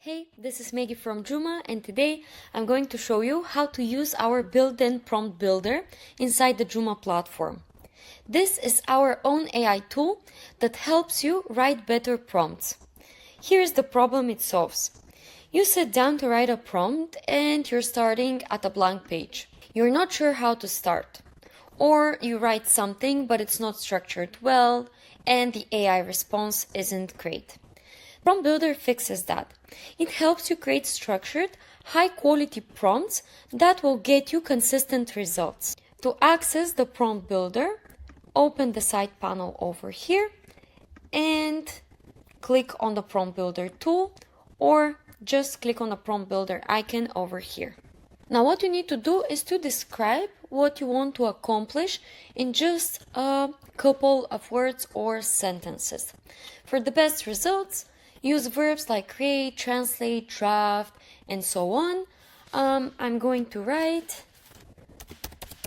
Hey, this is Maggie from Juma, and today I'm going to show you how to use our built-in prompt builder inside the Juma platform. This is our own AI tool that helps you write better prompts. Here's the problem it solves. You sit down to write a prompt and you're starting at a blank page. You're not sure how to start. Or you write something but it's not structured well and the AI response isn't great. Prompt Builder fixes that. It helps you create structured, high-quality prompts that will get you consistent results. To access the Prompt Builder, open the side panel over here and click on the Prompt Builder tool, or just click on the Prompt Builder icon over here. Now what you need to do is to describe what you want to accomplish in just a couple of words or sentences. For the best results, use verbs like create, translate, draft, and so on. I'm going to write,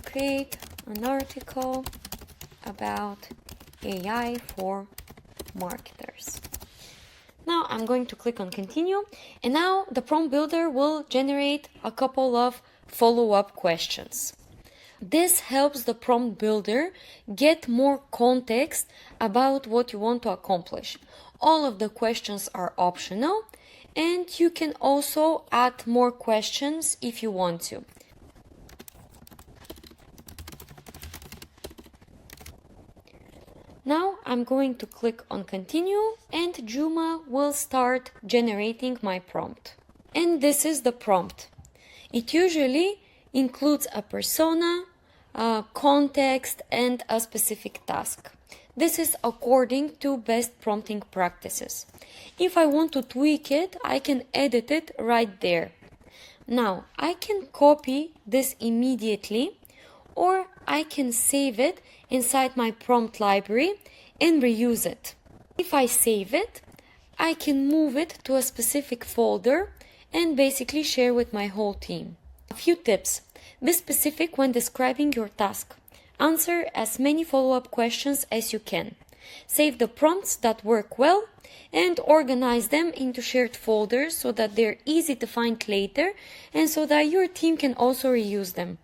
create an article about AI for marketers. Now I'm going to click on continue, and now the prompt builder will generate a couple of follow-up questions. This helps the prompt builder get more context about what you want to accomplish. All of the questions are optional, and you can also add more questions if you want to. Now I'm going to click on continue, and Juma will start generating my prompt. And this is the prompt. It usually includes a persona, context, and a specific task. This is according to best prompting practices. If I want to tweak it, I can edit it right there. Now, I can copy this immediately, or I can save it inside my prompt library and reuse it. If I save it, I can move it to a specific folder and basically share with my whole team. A few tips. Be specific when describing your task. Answer as many follow-up questions as you can. Save the prompts that work well and organize them into shared folders so that they're easy to find later and so that your team can also reuse them.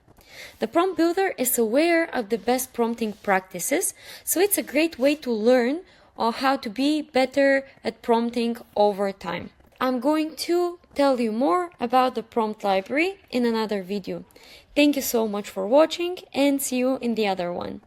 The prompt builder is aware of the best prompting practices, so it's a great way to learn how to be better at prompting over time. I'm going to tell you more about the prompt library in another video. Thank you so much for watching, and see you in the other one.